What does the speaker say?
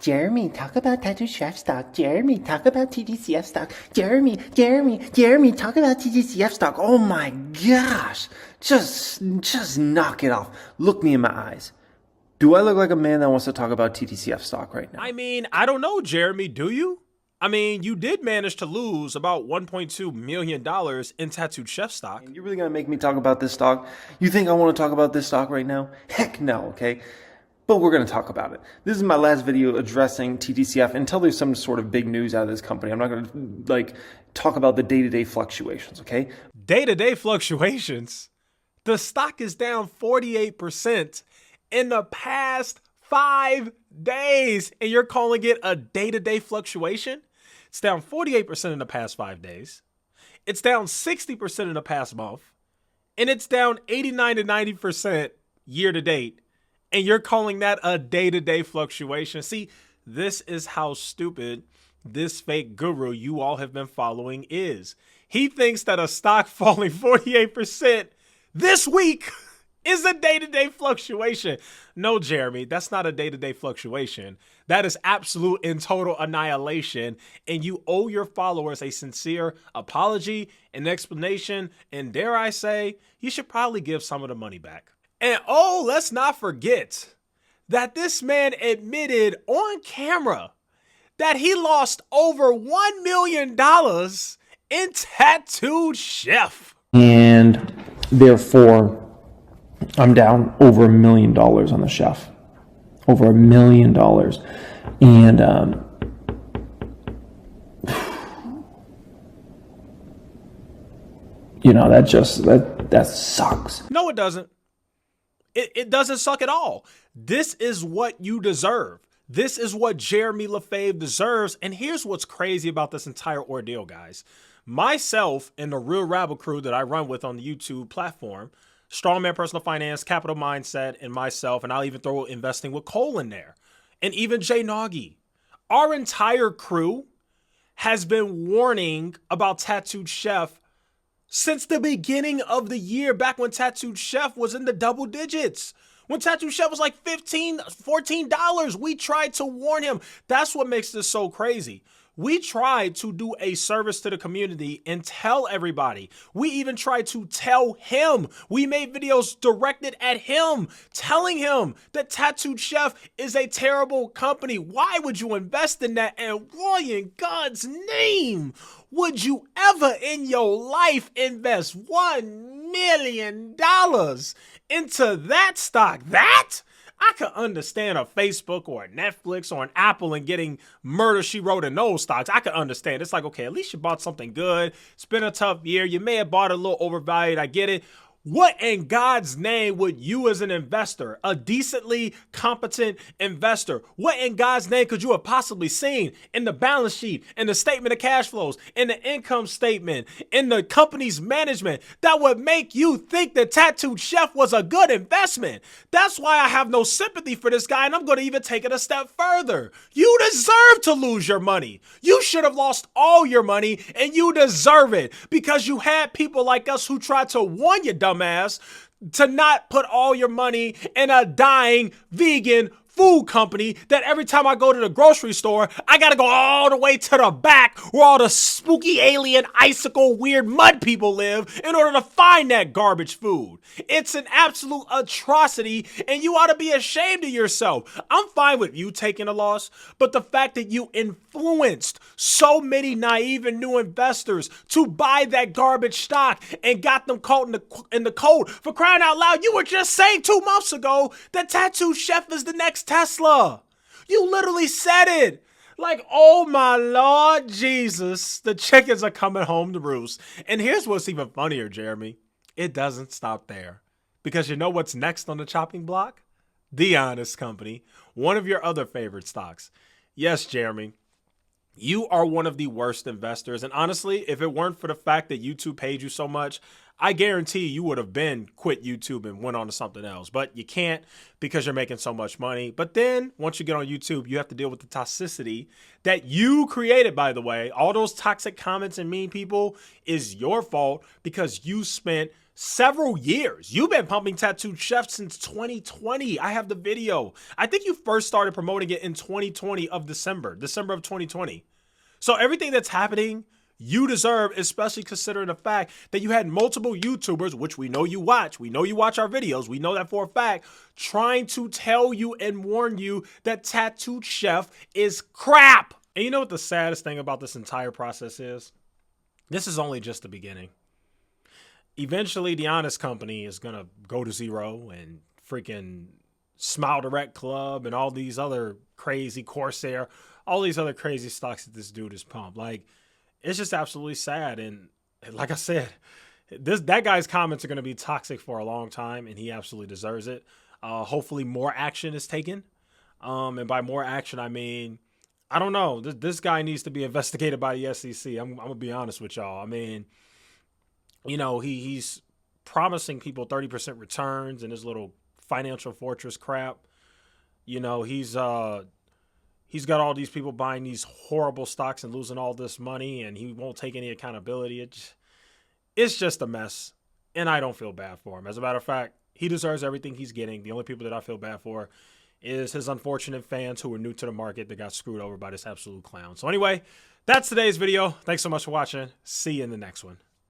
Jeremy, talk about Tattoo Chef stock. Jeremy, talk about TTCF stock. Jeremy, talk about TTCF stock. Oh my gosh. Just knock it off. Look me in my eyes. Do I look like a man that wants to talk about TTCF stock right now? I mean, I don't know, Jeremy, do you? I mean, you did manage to lose about $1.2 million in Tattooed Chef stock. You really gonna make me talk about this stock? You think I want to talk about this stock right now? Heck no, okay? But we're going to talk about it. This is my last video addressing TTCF until there's some sort of big news out of this company. I'm not going to talk about the day-to-day fluctuations, okay? Day-to-day fluctuations? The stock is down 48% in the past 5 days, and you're calling it a day-to-day fluctuation? It's down 48% in the past 5 days. It's down 60% in the past month, and it's down 89 to 90% year to date. And you're calling that a day-to-day fluctuation. See, this is how stupid this fake guru you all have been following is. He thinks that a stock falling 48% this week is a day-to-day fluctuation. No, Jeremy, that's not a day-to-day fluctuation. That is absolute and total annihilation. And you owe your followers a sincere apology, an explanation, and dare I say, you should probably give some of the money back. And oh, let's not forget that this man admitted on camera that he lost over $1 million in Tattooed Chef. And therefore, I'm down over $1 million on the chef. Over $1 million. And you know, that sucks. No, it doesn't. It doesn't suck at all. This is what you deserve. This is what Jeremy Lefebvre deserves. And here's what's crazy about this entire ordeal, guys. Myself and the Real Rabble crew that I run with on the YouTube platform, Strongman Personal Finance, Capital Mindset, and myself, and I'll even throw Investing with Cole in there, and even Jay Nagy. Our entire crew has been warning about Tattooed Chef since the beginning of the year, back when Tattooed Chef was in the double digits. When Tattooed Chef was like $15, $14, we tried to warn him. That's what makes this so crazy. We tried to do a service to the community and tell everybody. We even tried to tell him. We made videos directed at him, telling him that Tattooed Chef is a terrible company. Why would you invest in that? And why in God's name would you ever in your life invest $1 million into that stock? That? I could understand a Facebook or a Netflix or an Apple and getting Murder, She Wrote in those stocks. I could understand. It's like, okay, at least you bought something good. It's been a tough year. You may have bought a little overvalued. I get it. What in God's name would you as an investor, a decently competent investor, what in God's name could you have possibly seen in the balance sheet, in the statement of cash flows, in the income statement, in the company's management that would make you think that Tattooed Chef was a good investment? That's why I have no sympathy for this guy, and I'm going to even take it a step further. You deserve to lose your money. You should have lost all your money, and you deserve it because you had people like us who tried to warn you, dumbass, to not put all your money in a dying vegan food company that every time I go to the grocery store, I gotta go all the way to the back where all the spooky alien icicle weird mud people live in order to find that garbage food. It's an absolute atrocity, and you ought to be ashamed of yourself. I'm fine with you taking a loss, but the fact that you influenced so many naive and new investors to buy that garbage stock and got them caught in the cold, for crying out loud, you were just saying 2 months ago that Tattooed Chef is the next Tesla. You literally said it. Like, oh my Lord Jesus, the chickens are coming home to roost. And here's what's even funnier, Jeremy. It doesn't stop there. Because you know what's next on the chopping block? The Honest Company, one of your other favorite stocks. Yes, Jeremy, you are one of the worst investors. And honestly, if it weren't for the fact that YouTube paid you so much, I guarantee you would have been quit YouTube and went on to something else. But you can't because you're making so much money. But then once you get on YouTube, you have to deal with the toxicity that you created, by the way. All those toxic comments and mean people is your fault because you spent several years. You've been pumping Tattooed Chef since 2020. I have the video. I think you first started promoting it in 2020 of December of 2020. So everything that's happening, you deserve, especially considering the fact that you had multiple YouTubers, which we know you watch. We know you watch our videos. We know that for a fact, trying to tell you and warn you that Tattooed Chef is crap. And you know what the saddest thing about this entire process is? This is only just the beginning. Eventually, the Honest Company is going to go to zero, and freaking Smile Direct Club and all these other crazy Corsair, all these other crazy stocks that this dude is pumped. Like, it's just absolutely sad. And like I said, that guy's comments are going to be toxic for a long time, and he absolutely deserves it. Hopefully more action is taken. And by more action, I mean, I don't know. This guy needs to be investigated by the SEC. I'm going to be honest with y'all. I mean, you know, he's promising people 30% returns in his little financial fortress crap. You know, he's got all these people buying these horrible stocks and losing all this money, and he won't take any accountability. It's just a mess, and I don't feel bad for him. As a matter of fact, he deserves everything he's getting. The only people that I feel bad for is his unfortunate fans who were new to the market that got screwed over by this absolute clown. So anyway, that's today's video. Thanks so much for watching. See you in the next one.